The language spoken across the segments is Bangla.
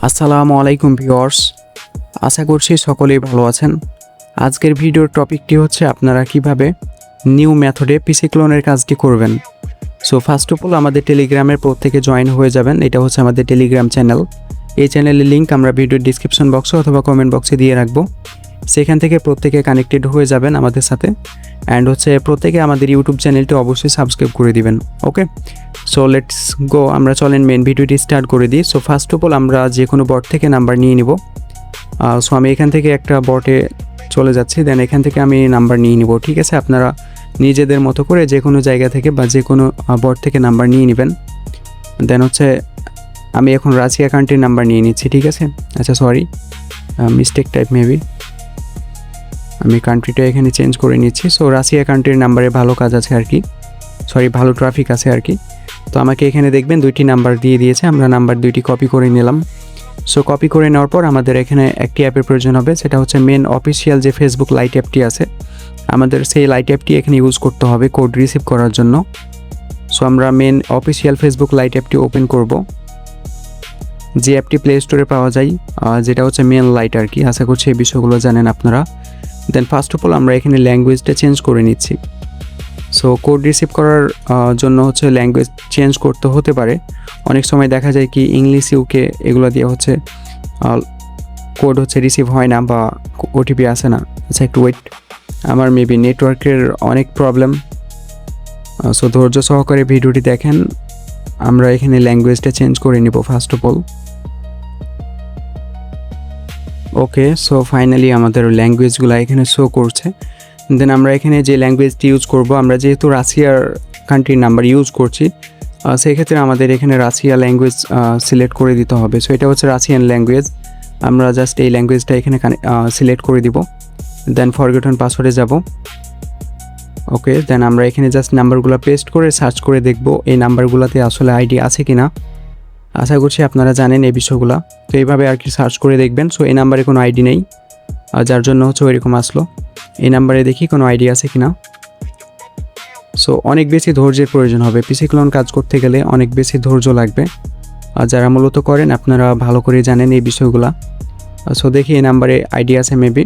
আসসালামু আলাইকুম ভিউয়ার্স, আশা করছি সকলেই ভালো আছেন। আজকের ভিডিওর টপিকটি হচ্ছে আপনারা কিভাবে নিউ মেথডে পিসি ক্লোনের কাজটি করবেন। সো ফার্স্ট অফ অল আমাদের টেলিগ্রামের প্রত্যেকে জয়েন হয়ে যাবেন। এটা হচ্ছে আমাদের টেলিগ্রাম চ্যানেল। এই চ্যানেলের লিঙ্ক আমরা ভিডিওর ডিসক্রিপশন বক্সে অথবা কমেন্ট বক্সে দিয়ে রাখবো। সেখান থেকে প্রত্যেকে কানেক্টেড হয়ে যাবেন আমাদের সাথে। অ্যান্ড হচ্ছে প্রত্যেকে আমাদের ইউটিউব চ্যানেলটি অবশ্যই সাবস্ক্রাইব করে দিবেন। ওকে, সো লেটস গো, আমরা চলেন মেন ভিডিওটি স্টার্ট করে দিই। সো ফার্স্ট অফ অল আমরা যে কোনো বট থেকে নাম্বার নিয়ে নিব। সো আমি এখান থেকে একটা বটে চলে যাচ্ছি, দেন এখান থেকে আমি নাম্বার নিয়ে নিব। ঠিক আছে, আপনারা নিজেদের মতো করে যে কোনো জায়গা থেকে বা যে কোনো বট থেকে নাম্বার নিয়ে নেবেন। দেন হচ্ছে আমি এখন রাশিয়া কান্ট্রির নাম্বার নিয়ে নিচ্ছি। ঠিক আছে, আচ্ছা সরি, মিস্টেক টাইপ মেবি, আমি কান্ট্রিটা এখানে চেঞ্জ করে নিচ্ছি। সো রাশিয়া কান্ট্রির নাম্বারে ভালো কাজ আছে আর কি, সরি ভালো ট্রাফিক আছে আর কি। তো আমাকে এখানে দেখবেন দুইটি নাম্বার দিয়ে দিয়েছে, আমরা নাম্বার দুইটি কপি করে নিলাম। সো কপি করে নেওয়ার পর আমাদের এখানে একটি অ্যাপের প্রয়োজন হবে, সেটা হচ্ছে মেন অফিসিয়াল যে ফেসবুক লাইট অ্যাপটি আছে, আমাদের সেই লাইট অ্যাপটি এখানে ইউজ করতে হবে কোড রিসিভ করার জন্য। সো আমরা মেন অফিসিয়াল ফেসবুক লাইট অ্যাপটি ওপেন করব, যে অ্যাপটি প্লে স্টোরে পাওয়া যায়, যেটা হচ্ছে মেন লাইট আর কি। আশা করছি এই বিষয়গুলো জানেন আপনারা। দেন ফার্স্ট অফ অল আমরা এখানে ল্যাঙ্গুয়েজটা চেঞ্জ করে নিচ্ছি। সো কোড রিসিভ করার জন্য হচ্ছে ল্যাঙ্গুয়েজ চেঞ্জ করতে হতে পারে। অনেক সময় দেখা যায় কি ইংলিশ ইউকে এগুলো দিয়ে হচ্ছে কোড হচ্ছে রিসিভ হয় না বা ওটিপি আসে না। আচ্ছা একটু ওয়েট, আমার মেবি নেটওয়ার্কের অনেক প্রবলেম। সো ধৈর্য সহকারে ভিডিওটি দেখেন। আমরা এখানে ল্যাঙ্গুয়েজটা চেঞ্জ করে নিব first of all. Okay, so finally আমাদের ল্যাঙ্গুয়েজগুলো এখানে শো করছে। দেন আমরা এখানে যে ল্যাঙ্গুয়েজটি ইউজ করব, আমরা যেহেতু রাশিয়ার কান্ট্রির নাম্বার ইউজ করছি, সেই ক্ষেত্রে আমাদের এখানে রাশিয়া ল্যাঙ্গুয়েজ সিলেক্ট করে দিতে হবে। সো এটা হচ্ছে রাশিয়ান ল্যাঙ্গুয়েজ, আমরা জাস্ট এই ল্যাঙ্গুয়েজটা এখানে সিলেক্ট করে দিব। দেন ফরগেটন পাসওয়ার্ডে যাব। ওকে, দেন আমরা এখানে জাস্ট নাম্বারগুলো পেস্ট করে সার্চ করে দেখব এই নাম্বারগুলোতে আসলে আইডি আছে কি না। আশা করছি আপনারা জানেন এই বিষয়গুলো। তো এইভাবে আর কি সার্চ করে দেখবেন। সো এই নাম্বারে কোনো আইডি নেই, যার জন্য হচ্ছে ওইরকম আসলো। এই নাম্বারে দেখি কোনো আইডি আছে কি না। সো অনেক বেশি ধৈর্যের প্রয়োজন হবে, পিসি ক্লোন কাজ করতে গেলে অনেক বেশি ধৈর্য লাগবে। আর যারা মূলত করেন আপনারা ভালো করে জানেন এই বিষয়গুলো। সো দেখি এই নাম্বারে আইডি আছে মেবি।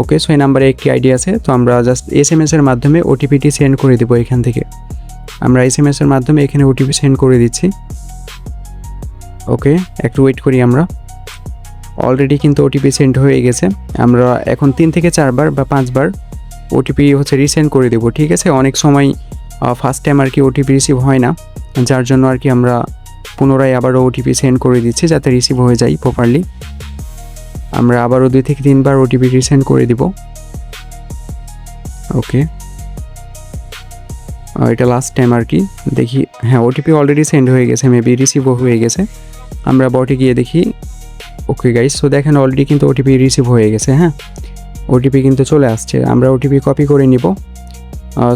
ওকে, সো এই নাম্বারে একটি আইডি আছে। তো আমরা জাস্ট এসএমএসের মাধ্যমে ওটিপিটি সেন্ড করে দেবো। এখান থেকে আমরা এসএমএসের মাধ্যমে এখানে ওটিপি সেন্ড করে দিচ্ছি। ওকে, একটু ওয়েট করি আমরা। অলরেডি কিন্তু ওটিপি সেন্ড হয়ে গেছে। আমরা এখন 3 থেকে 4 বার বা 5 বার ওটিপি হচ্ছে রিসেন্ড করে দেবো। ঠিক আছে, অনেক সময় ফার্স্ট টাইম আর কি ওটিপি রিসিভ হয় না, যার জন্য আর কি আমরা পুনরায় আবারও ওটিপি সেন্ড করে দিচ্ছি যাতে রিসিভ হয়ে যায় প্রপারলি। আমরা আবারও 2 থেকে 3 বার ওটিপি রিসেন্ড করে দিব। ওকে, এটা লাস্ট টাইম আর কি। দেখি, হ্যাঁ ওটিপি অলরেডি সেন্ড হয়ে গেছে, মেবি রিসিভও হয়ে গেছে। আমরা বটে গিয়ে দেখি। ওকে গাইস, সো দেখেন অলরেডি কিন্তু ওটিপি রিসিভ হয়ে গেছে। হ্যাঁ, ওটিপি কিন্তু চলে আসছে। আমরা ওটিপি কপি করে নিব।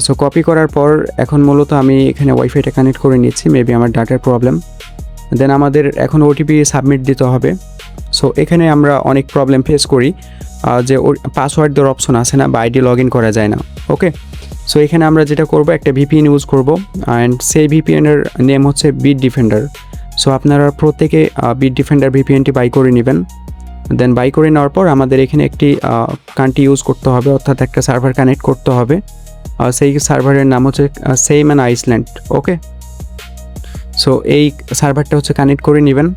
সো কপি করার পর এখন মূলত আমি এখানে ওয়াইফাইটা কানেক্ট করে নিচ্ছি, মেবি আমার ডাটার প্রবলেম। দেন আমাদের এখন ওটিপি সাবমিট দিতে হবে। সো এখানে আমরা অনেক প্রবলেম ফেস করি, যে পাসওয়ার্ড দেওয়ার অপশন আসে না বা আইডি লগ ইন করা যায় না। ওকে, সো এখানে আমরা যেটা করব, একটা ভিপিএন ইউজ করব। অ্যান্ড সেই ভিপিএনের নেম হচ্ছে বিট ডিফেন্ডার। সো আপনারা প্রত্যেকে বিট ডিফেন্ডার ভিপিএনটি বাই করে নেবেন। দেন বাই করে নেওয়ার পর আমাদের এখানে একটি কান্ট্রি ইউজ করতে হবে, অর্থাৎ একটা সার্ভার কানেক্ট করতে হবে। সেই সার্ভারের নাম হচ্ছে সেইমান আইসল্যান্ড। ওকে, সো এই সার্ভারটা হচ্ছে কানেক্ট করে নেবেন,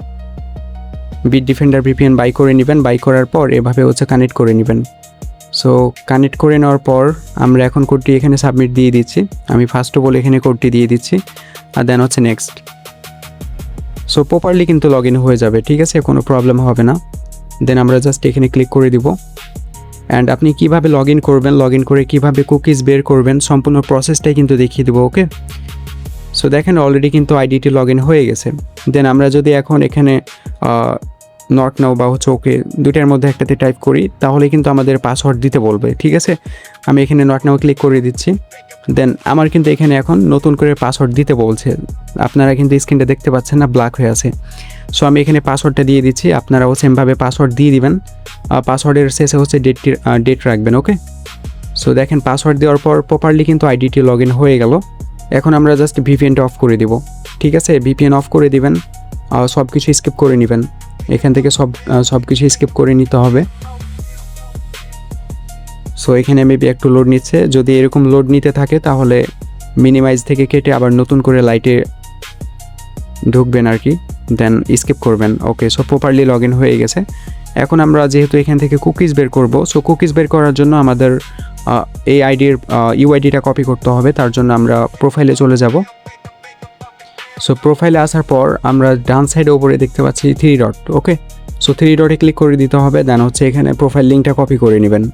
বিট ডিফেন্ডার ভিপিএন বাই করে নেবেন। বাই করার পর এভাবে হচ্ছে কানেক্ট করে নেবেন। সো কানেক্ট করে নেওয়ার পর আমরা এখন কোডটি এখানে সাবমিট দিয়ে দিচ্ছি। আমি ফার্স্ট অফ অল এখানে কোডটি দিয়ে দিচ্ছি, আর দেন হচ্ছে নেক্সট। সো প্রপারলি কিন্তু লগ ইন হয়ে যাবে। ঠিক আছে, কোনো প্রবলেম হবে না। দেন আমরা জাস্ট এখানে ক্লিক করে দিব। অ্যান্ড আপনি কীভাবে লগ ইন করবেন, লগ ইন করে কীভাবে কুকিজ বের করবেন, সম্পূর্ণ প্রসেসটাই কিন্তু দেখিয়ে দেবো। ওকে, সো দেখেন অলরেডি কিন্তু আইডিটি লগ ইন হয়ে গেছে। দেন আমরা যদি এখন এখানে নট নাও বা হচ্ছে ওকে দুইটার মধ্যে একটাতে টাইপ করি, তাহলে কিন্তু আমাদের পাসওয়ার্ড দিতে বলবে। ঠিক আছে, আমি এখানে নট নাও ক্লিক করে দিচ্ছি। দেন আমার কিন্তু এখানে এখন নতুন করে পাসওয়ার্ড দিতে বলছে। আপনারা কিন্তু স্ক্রিনটা দেখতে পাচ্ছেন না, ব্ল্যাক হয়ে আছে। সো আমি এখানে পাসওয়ার্ডটা দিয়ে দিচ্ছি, আপনারাও সেমভাবে পাসওয়ার্ড দিয়ে দিবেন। পাসওয়ার্ডের শেষে হচ্ছে ডেট রাখবেন। ওকে, সো দেখেন পাসওয়ার্ড দেওয়ার পর প্রপারলি কিন্তু আইডিটি লগ ইন হয়ে গেল। এখন আমরা জাস্ট ভিপিএনটা অফ করে দিব। ঠিক আছে, ভিপিএন অফ করে দিবেন, সব কিছু স্কিপ করে নেবেন। এখান থেকে সব কিছু স্কিপ করে নিতে হবে। সো এখানে মেবি একটু লোড নিচ্ছে, যদি এরকম লোড নিতে থাকে তাহলে মিনিমাইজ থেকে কেটে আবার নতুন করে লাইটে ঢুকবেন আর কি, দেন স্কিপ করবেন। ওকে, সো প্রপারলি লগ ইন হয়ে গেছে। এখন আমরা যেহেতু এখান থেকে কুকিজ বের করব, সো কুকিজ বের করার জন্য আমাদের এই আইডির ইউআইডিটা কপি করতে হবে। তার জন্য আমরা প্রোফাইলে চলে যাব। সো প্রোফাইলে আসার পর আমরা ডান সাইডে উপরে দেখতে পাচ্ছি 3 ডট। ওকে, সো 3 ডটে ক্লিক করে দিতে হবে, দেন হচ্ছে এখানে প্রোফাইল লিঙ্কটা কপি করে নেবেন।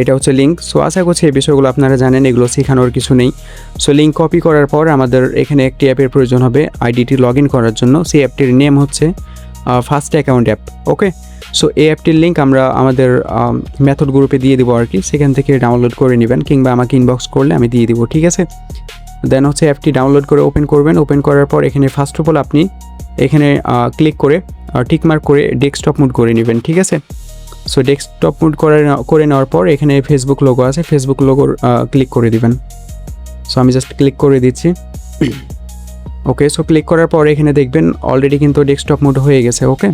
এটা হচ্ছে লিঙ্ক। সো আশা করছি এই বিষয়গুলো আপনারা জানেন, এগুলো শেখানোর কিছু নেই। সো লিঙ্ক কপি করার পর আমাদের এখানে একটি অ্যাপের প্রয়োজন হবে আইডিটি লগ ইন করার জন্য। সেই অ্যাপটির নেম হচ্ছে ফার্স্ট অ্যাকাউন্ট অ্যাপ। ওকে, সো এই অ্যাপটির লিঙ্ক আমরা আমাদের মেথড গ্রুপে দিয়ে দেবো আর কি, সেখান থেকে ডাউনলোড করে নেবেন, কিংবা আমাকে ইনবক্স করলে আমি দিয়ে দিব, ঠিক আছে। দেন হচ্ছে অ্যাপটি ডাউনলোড করে ওপেন করবেন। ওপেন করার পর এখানে ফার্স্ট অফ অল আপনি এখানে ক্লিক করে টিকমার্ক করে ডেস্কটপ মুড করে নেবেন, ঠিক আছে। সো ডেস্কটপ মুড করে নেওয়ার পর এখানে ফেসবুক লোগো আছে, ফেসবুক লোগোর ক্লিক করে দিবেন। সো আমি জাস্ট ক্লিক করে দিচ্ছি। ওকে, সো ক্লিক করার পর এখানে দেখবেন অলরেডি কিন্তু ডেস্কটপ মুড হয়ে গেছে। ওকে,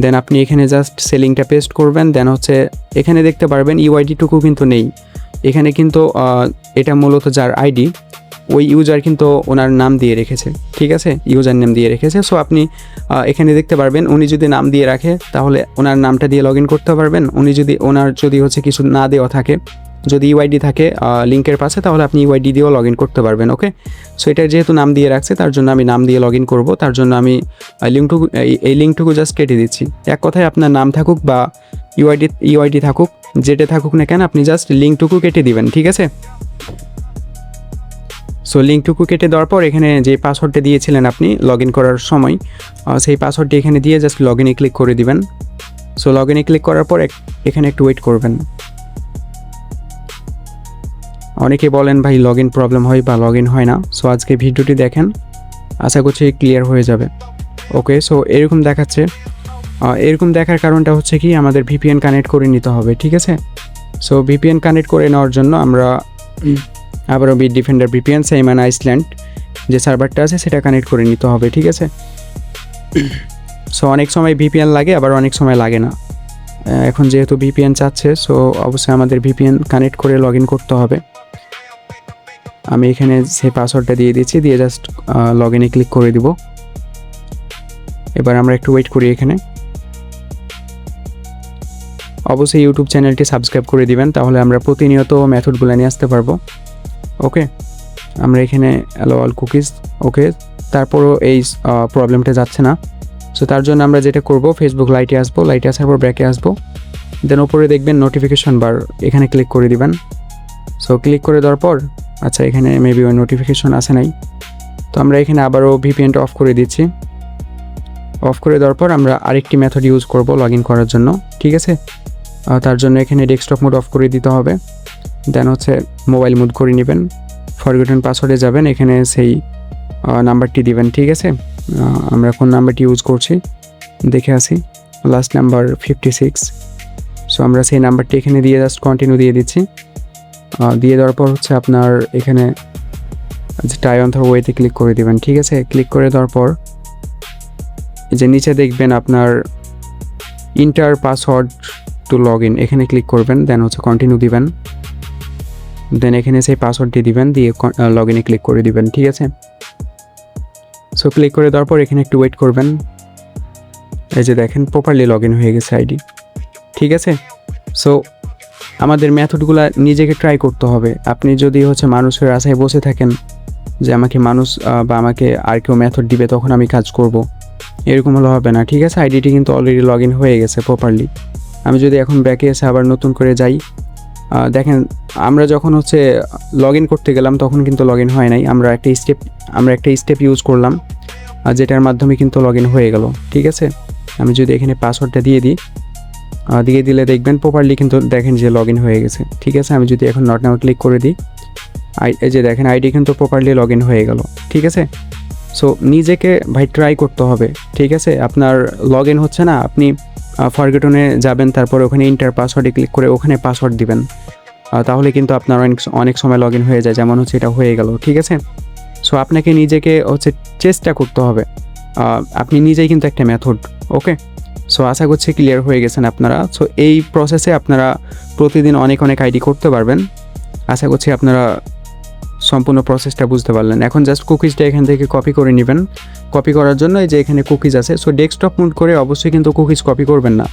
দেন আপনি এখানে জাস্ট সেলিংটা পেস্ট করবেন। দেন হচ্ছে এখানে দেখতে পারবেন ইউআইডিটুকু কিন্তু নেই এখানে, কিন্তু এটা মূলত যার আইডি ওই ইউজার কিন্তু ওনার নাম দিয়ে রেখেছে, ঠিক আছে, ইউজার নেম দিয়ে রেখেছে। সো আপনি এখানে দেখতে পারবেন উনি যদি নাম দিয়ে রাখে তাহলে ওনার নামটা দিয়ে লগ ইন করতে পারবেন। ওনার যদি হচ্ছে কিছু না দেওয়া থাকে, যদি ইউআইডি থাকে লিঙ্কের পাশে, তাহলে আপনি ইউআইডি দিয়েও লগ ইন করতে পারবেন। ওকে, সো এটা যেহেতু নাম দিয়ে রাখছে তার জন্য আমি নাম দিয়ে লগ ইন করবো। তার জন্য আমি এই লিঙ্কটুকু জাস্ট কেটে দিচ্ছি। এক কথায় আপনার নাম থাকুক বা ইউআইডি থাকুক, যেটা থাকুক না কেন, আপনি জাস্ট লিঙ্কটুকু কেটে দিবেন, ঠিক আছে। সো লিঙ্কটুকু কেটে দেওয়ার পর এখানে যে পাসওয়ার্ডটা দিয়েছিলেন আপনি লগ ইন করার সময়, সেই পাসওয়ার্ডটি এখানে দিয়ে জাস্ট লগ ইনে ক্লিক করে দিবেন। সো লগ ইনে ক্লিক করার পর এখানে একটু ওয়েট করবেন। অনেকে বলেন ভাই লগ ইন প্রবলেম হয় বা লগ ইন হয় না। সো আজকে ভিডিওটি দেখেন, আশা করছি ক্লিয়ার হয়ে যাবে। ওকে, সো এরকম দেখাচ্ছে। এরকম দেখার কারণটা হচ্ছে কি, আমাদের ভিপিএন কানেক্ট করে নিতে হবে, ঠিক আছে। সো ভিপিএন কানেক্ট করে নেওয়ার জন্য আমরা আবারও বিটডিফেন্ডার ভিপিএন সেইমান আইসল্যান্ড যে সার্ভারটা আছে সেটা কানেক্ট করে নিতে হবে, ঠিক আছে। সো অনেক সময় ভিপিএন লাগে, আবার অনেক সময় লাগে না। এখন যেহেতু ভিপিএন চাচ্ছে, সো অবশ্যই আমাদের ভিপিএন কানেক্ট করে লগ ইন করতে হবে। আমি এখানে সেই পাসওয়ার্ডটা দিয়ে দিচ্ছি, দিয়ে জাস্ট লগ ইনে ক্লিক করে দিব। এবার আমরা একটু ওয়েট করি এখানে। অবশ্যই ইউটিউব চ্যানেলটি সাবস্ক্রাইব করে দিবেন, তাহলে আমরা প্রতিনিয়ত মেথডগুলো নিয়ে আসতে পারবো। ওকে, আমরা এখানে অ্যালো অল কুকিজ। ওকে, তারপরও এই প্রবলেমটা যাচ্ছে না। সো তার জন্য আমরা যেটা করব, ফেসবুক লাইটে আসবো, লাইটে আসার পর ব্র্যাকে আসবো, দেন ওপরে দেখবেন নোটিফিকেশন বার, এখানে ক্লিক করে দিবেন। সো ক্লিক করে দেওয়ার পর আচ্ছা এখানে মেবি ওই নোটিফিকেশন আসে নাই, তো আমরা এখানে আবারও ভিপিএনটা অফ করে দিচ্ছি। অফ করে দেওয়ার পর আমরা আরেকটি মেথড ইউজ করব লগ ইন করার জন্য, ঠিক আছে। তার জন্য এখানে ডেস্কটপ মোড অফ করে দিতে হবে, দেন হচ্ছে মোবাইল মোড করে নেবেন, ফরগটন পাসওয়ার্ডে যাবেন, এখানে সেই নাম্বারটি দিবেন, ঠিক আছে। আমরা কোন নাম্বারটি ইউজ করছি দেখে আসি, লাস্ট নাম্বার 56। সো আমরা সেই নাম্বারটি এখানে দিয়ে জাস্ট কন্টিনিউ দিয়ে দিচ্ছি। দিয়ে দেওয়ার পর হচ্ছে আপনার এখানে ট্রাই অন দ্য ওয়েতে ক্লিক করে দেবেন, ঠিক আছে। ক্লিক করে দেওয়ার পর যে নিচে দেখবেন আপনার enter password to log in, এখানে ক্লিক করবেন, দেন হচ্ছে কন্টিনিউ দিবেন, দেন এখানে সেই পাসওয়ার্ডটি দিবেন, দিয়ে লগ ইনে ক্লিক করে দিবেন, ঠিক আছে। সো ক্লিক করে দেওয়ার পর এখানে একটু ওয়েট করবেন। এই যে দেখেন প্রপারলি লগ ইন হয়ে গেছে আইডি, ঠিক আছে। সো আমাদের মেথডগুলো নিজেকে ট্রাই করতে হবে। আপনি যদি হচ্ছে মানুষের আশায় বসে থাকেন যে আমাকে মানুষ বা আমাকে আর কেউ মেথড দিবে তখন আমি কাজ করব, এরকম হলে হবে না, ঠিক আছে। আইডিটি কিন্তু অলরেডি লগ ইন হয়ে গেছে প্রপারলি। আমি যদি এখন ব্যাকে এসে আবার নতুন করে যাই, দেখেন আমরা যখন হচ্ছে লগ ইন করতে গেলাম তখন কিন্তু লগ ইন হয় নাই, আমরা একটা স্টেপ ইউজ করলাম যেটার মাধ্যমে কিন্তু লগ ইন হয়ে গেল, ঠিক আছে। আমি যদি এখানে পাসওয়ার্ডটা দিয়ে দিলে দেখবেন প্রপারলি কিন্তু দেখেন যে লগ ইন হয়ে গেছে, ঠিক আছে। আমি যদি এখন নট নাও ক্লিক করে দিই, এই যে দেখেন আইডি কিন্তু প্রপারলি লগ ইন হয়ে গেল, ঠিক আছে। সো নিজেকে ভাই ট্রাই করতে হবে, ঠিক আছে। আপনার লগ ইন হচ্ছে না, আপনি ফরগটনে যাবেন, তারপরে ওখানে ইন্টার পাসওয়ার্ডে ক্লিক করে ওখানে পাসওয়ার্ড দিবেন, তাহলে কিন্তু আপনার অনেক সময় লগ ইন হয়ে যায়, যেমন হচ্ছে এটা হয়ে গেল, ঠিক আছে। সো আপনাকে নিজেকে হচ্ছে চেষ্টা করতে হবে, আপনি নিজেই কিন্তু একটা মেথড। ওকে, সো আশা করছি ক্লিয়ার হয়ে গেছেন আপনারা। সো এই প্রসেসে আপনারা প্রতিদিন অনেক আইডি করতে পারবেন। আশা করছি আপনারা সম্পূর্ণ প্রসেসটা বুঝতে পারলেন। এখন জাস্ট কুকিজটা এখান থেকে কপি করে নেবেন। কপি করার জন্য এই যে এখানে কুকিজ আছে, সো ডেস্কটপ মুড করে অবশ্যই কিন্তু কুকিজ কপি করবেন না,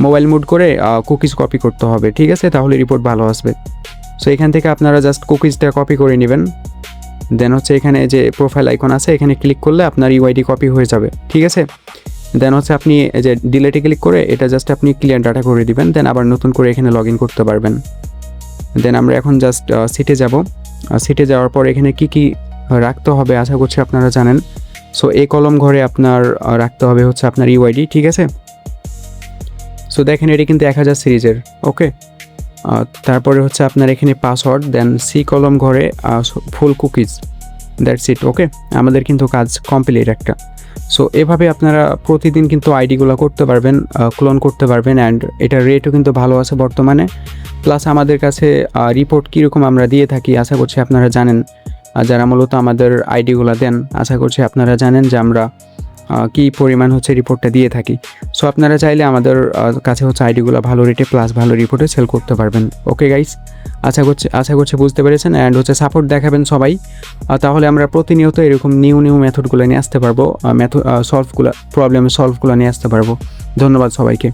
মোবাইল মুড করে কুকিজ কপি করতে হবে, ঠিক আছে? তাহলে রিপোর্ট ভালো আসবে। সো এখান থেকে আপনারা জাস্ট কুকিজটা কপি করে নেবেন। দেন হচ্ছে এখানে যে প্রোফাইল আইকন আছে এখানে ক্লিক করলে আপনার ইউআইডি কপি হয়ে যাবে, ঠিক আছে? দেন হচ্ছে আপনি এই যে ডিলেটে ক্লিক করে এটা জাস্ট আপনি ক্লিয়ার ডাটা করে দিবেন। দেন আবার নতুন করে এখানে লগ ইন করতে পারবেন। দেন আমরা এখন জাস্ট সিটে যাব। সিটে যাওয়ার পর এখানে কি রাখতে হবে আশা করছি আপনারা জানেন। সো এই কলম ঘরে আপনার রাখতে হবে হচ্ছে আপনার ইউআইডি, ঠিক আছে? সো দেখেন এটি কিন্তু 1000 সিরিজের। ওকে, তারপরে হচ্ছে আপনার এখানে পাসওয়ার্ড, দেন সি কলম ঘরে ফুল কুকিজ, দ্যাটস ইট। ওকে, আমাদের কিন্তু কাজ কমপ্লিট একটা। সো এভাবে আপনারা প্রতিদিন কিন্তু আইডিগুলো করতে পারবেন, ক্লোন করতে পারবেন। অ্যান্ড এটার রেটও কিন্তু ভালো আছে বর্তমানে। প্লাস আমাদের কাছে রিপোর্ট কীরকম আমরা দিয়ে থাকি আশা করছি আপনারা জানেন। যারা মূলত আমাদের আইডিগুলো দেন আশা করছি আপনারা জানেন যে আমরা কী পরিমাণ হচ্ছে রিপোর্টটা দিয়ে থাকি। সো আপনারা চাইলে আমাদের কাছে হচ্ছে আইডিগুলো ভালো রেটে প্লাস ভালো রিপোর্টে সেল করতে পারবেন। ওকে গাইস, আশা করছি বুঝতে পেরেছেন। অ্যান্ড হচ্ছে সাপোর্ট দেখাবেন সবাই, তাহলে আমরা প্রতিনিয়ত এরকম নিউ মেথডগুলো নিয়ে আসতে পারবো, প্রবলেমের সলভগুলো নিয়ে আসতে পারবো। ধন্যবাদ সবাইকে।